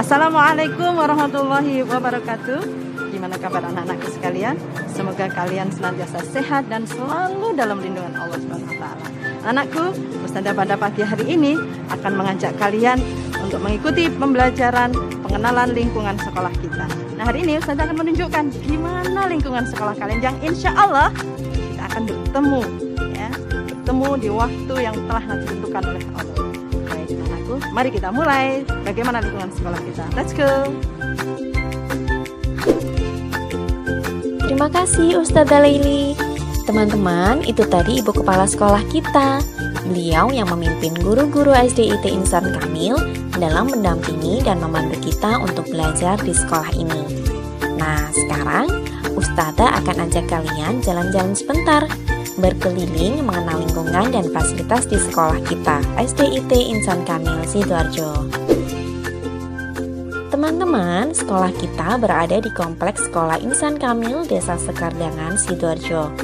Assalamualaikum warahmatullahi wabarakatuh. Gimana kabar anak-anakku sekalian? Semoga kalian senantiasa sehat dan selalu dalam lindungan Allah Subhanahu wa taala. Anakku, Ustazah pada pagi hari ini akan mengajak kalian untuk mengikuti pembelajaran pengenalan lingkungan sekolah kita. Nah, hari ini Ustazah akan menunjukkan gimana lingkungan sekolah kalian yang insya Allah kita akan bertemu bertemu di waktu yang telah nanti ditentukan oleh Allah. Baik, anakku, mari kita mulai bagaimana lingkungan sekolah kita. Let's go. Terima kasih Ustazah Laili. Teman-teman, itu tadi Ibu Kepala Sekolah kita. Beliau yang memimpin guru-guru SDIT Insan Kamil dalam mendampingi dan memandu kita untuk belajar di sekolah ini. Nah, sekarang Ustazah akan ajak kalian jalan-jalan sebentar, berkeliling mengenal lingkungan dan fasilitas di sekolah kita, SDIT Insan Kamil Sidoarjo. Teman-teman, sekolah kita berada di Kompleks Sekolah Insan Kamil Desa Sekardangan, Sidoarjo.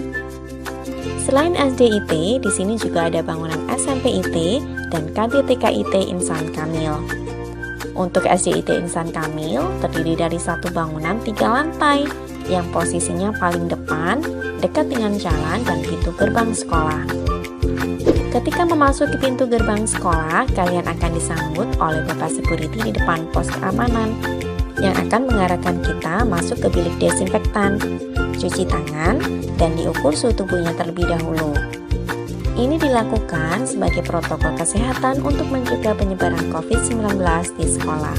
Selain SDIT, di sini juga ada bangunan SMPIT dan KDTKIT Insan Kamil. Untuk SDIT Insan Kamil terdiri dari satu bangunan 3 lantai yang posisinya paling depan, dekat dengan jalan dan pintu gerbang sekolah. Ketika memasuki pintu gerbang sekolah, kalian akan disambut oleh Bapak Security di depan pos keamanan yang akan mengarahkan kita masuk ke bilik desinfektan, cuci tangan, dan diukur suhu tubuhnya terlebih dahulu. Ini dilakukan sebagai protokol kesehatan untuk mencegah penyebaran COVID-19 di sekolah.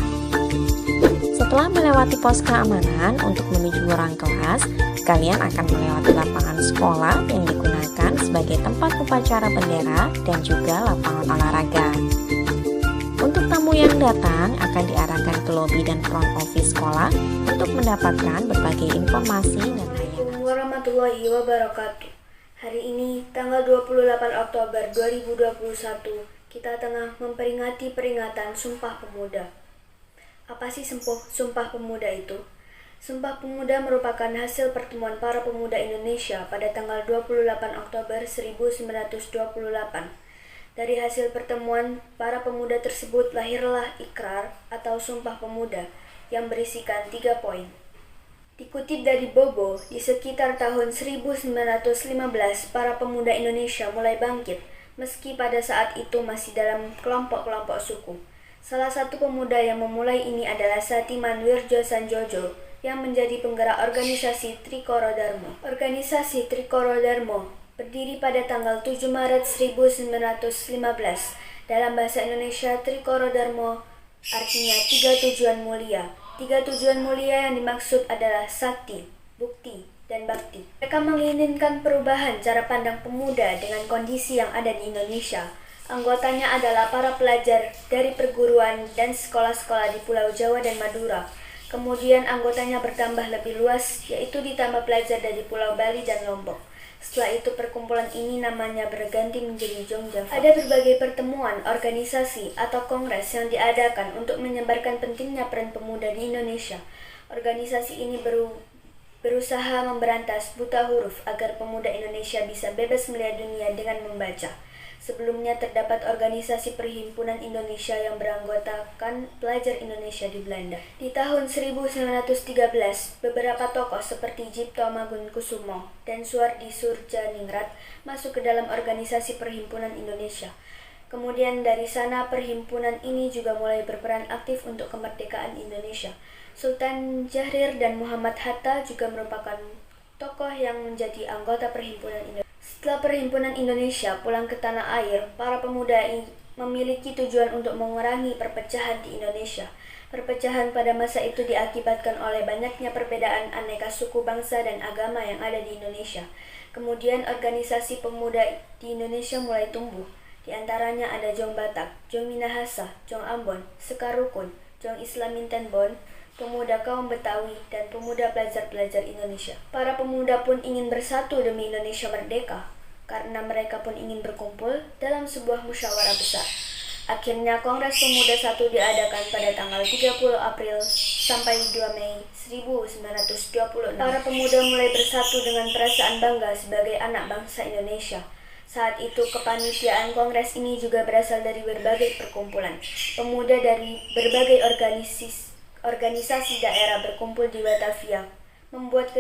Setelah melewati pos keamanan untuk menuju ruang kelas, kalian akan melewati lapangan sekolah yang digunakan sebagai tempat upacara bendera dan juga lapangan olahraga. Untuk tamu yang datang akan diarahkan ke lobi dan front office sekolah untuk mendapatkan berbagai informasi dan layanan. Assalamualaikum warahmatullahi wabarakatuh. Hari ini tanggal 28 Oktober 2021, kita tengah memperingati peringatan Sumpah Pemuda. Apa sih Sumpah Pemuda itu? Sumpah Pemuda merupakan hasil pertemuan para pemuda Indonesia pada tanggal 28 Oktober 1928. Dari hasil pertemuan para pemuda tersebut lahirlah Ikrar atau Sumpah Pemuda yang berisikan 3 poin. Dikutip dari Bobo, di sekitar tahun 1915 para pemuda Indonesia mulai bangkit, meski pada saat itu masih dalam kelompok-kelompok suku. Salah satu pemuda yang memulai ini adalah Satiman Wirjo Sanjojo yang menjadi penggerak organisasi Trikoro Darmo. Organisasi Trikoro Darmo berdiri pada tanggal 7 Maret 1915. Dalam bahasa Indonesia, Trikoro Darmo artinya 3 tujuan mulia. 3 tujuan mulia yang dimaksud adalah sakti, bukti, dan bakti. Mereka menginginkan perubahan cara pandang pemuda dengan kondisi yang ada di Indonesia. Anggotanya adalah para pelajar dari perguruan dan sekolah-sekolah di Pulau Jawa dan Madura. Kemudian anggotanya bertambah lebih luas, yaitu ditambah pelajar dari Pulau Bali dan Lombok. Setelah itu perkumpulan ini namanya berganti menjadi Jogja. Ada berbagai pertemuan, organisasi, atau kongres yang diadakan untuk menyebarkan pentingnya peran pemuda di Indonesia. Organisasi ini berusaha memberantas buta huruf agar pemuda Indonesia bisa bebas melihat dunia dengan membaca. Sebelumnya terdapat organisasi Perhimpunan Indonesia yang beranggotakan pelajar Indonesia di Belanda. Di tahun 1913, beberapa tokoh seperti Cipto Mangunkusumo dan Suwardi Surjaningrat masuk ke dalam organisasi Perhimpunan Indonesia. Kemudian dari sana perhimpunan ini juga mulai berperan aktif untuk kemerdekaan Indonesia. Sultan Syahrir dan Muhammad Hatta juga merupakan tokoh yang menjadi anggota Perhimpunan Indonesia. Setelah Perhimpunan Indonesia pulang ke tanah air, para pemuda memiliki tujuan untuk mengurangi perpecahan di Indonesia. Perpecahan pada masa itu diakibatkan oleh banyaknya perbedaan aneka suku, bangsa, dan agama yang ada di Indonesia. Kemudian organisasi pemuda di Indonesia mulai tumbuh. Di antaranya ada Jong Batak, Jong Minahasa, Jong Ambon, Sekar Rukun, Jong Islam Mintenbon, Pemuda Kaum Betawi, dan Pemuda Pelajar-Pelajar Indonesia. Para pemuda pun ingin bersatu demi Indonesia merdeka, karena mereka pun ingin berkumpul dalam sebuah musyawarah besar. Akhirnya Kongres Pemuda 1 diadakan pada tanggal 30 April sampai 2 Mei 1926. Para pemuda mulai bersatu dengan perasaan bangga sebagai anak bangsa Indonesia. Saat itu kepanitiaan kongres ini juga berasal dari berbagai perkumpulan pemuda dari berbagai organisasi daerah berkumpul di Batavia, membuat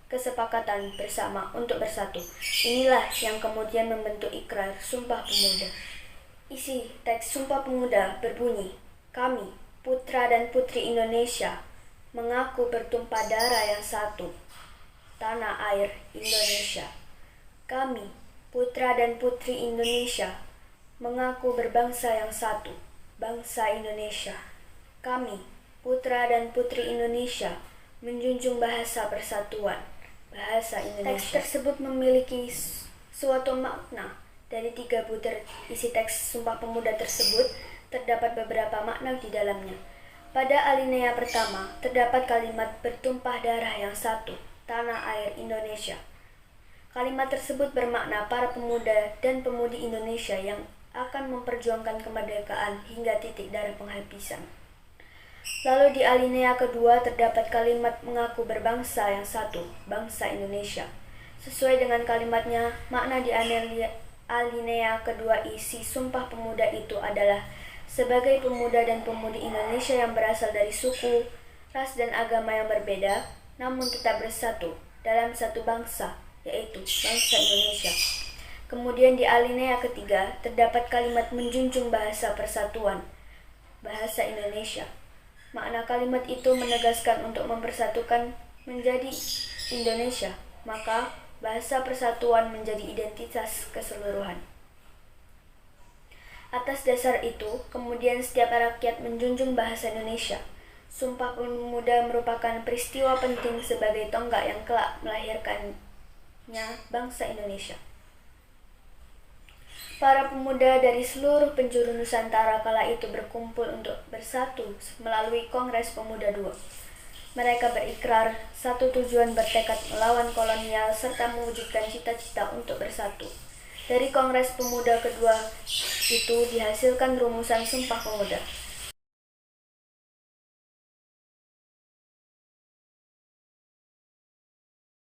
kesepakatan bersama untuk bersatu. Inilah yang kemudian membentuk Ikrar Sumpah Pemuda. Isi teks Sumpah Pemuda berbunyi, kami, putra dan putri Indonesia, mengaku bertumpah darah yang satu, tanah air Indonesia. Kami, putra dan putri Indonesia, mengaku berbangsa yang satu, bangsa Indonesia. Kami, putra dan putri Indonesia, menjunjung bahasa persatuan, bahasa Indonesia. Teks tersebut memiliki suatu makna. Dari 3 butir isi teks Sumpah Pemuda tersebut, terdapat beberapa makna di dalamnya. Pada alinea pertama, terdapat kalimat bertumpah darah yang satu, tanah air Indonesia. Kalimat tersebut bermakna para pemuda dan pemudi Indonesia yang akan memperjuangkan kemerdekaan hingga titik darah penghabisan. Lalu di alinea kedua terdapat kalimat mengaku berbangsa yang satu, bangsa Indonesia. Sesuai dengan kalimatnya, makna di alinea kedua isi Sumpah Pemuda itu adalah sebagai pemuda dan pemudi Indonesia yang berasal dari suku, ras dan agama yang berbeda, namun tetap bersatu dalam satu bangsa, yaitu bangsa Indonesia. Kemudian di alinea ketiga terdapat kalimat menjunjung bahasa persatuan, bahasa Indonesia. Makna kalimat itu menegaskan untuk mempersatukan menjadi Indonesia, maka bahasa persatuan menjadi identitas keseluruhan. Atas dasar itu, kemudian setiap rakyat menjunjung bahasa Indonesia. Sumpah Pemuda merupakan peristiwa penting sebagai tonggak yang kelak melahirkannya bangsa Indonesia. Para pemuda dari seluruh penjuru Nusantara kala itu berkumpul untuk bersatu melalui Kongres Pemuda II. Mereka berikrar satu tujuan bertekad melawan kolonial serta mewujudkan cita-cita untuk bersatu. Dari Kongres Pemuda kedua itu dihasilkan rumusan Sumpah Pemuda.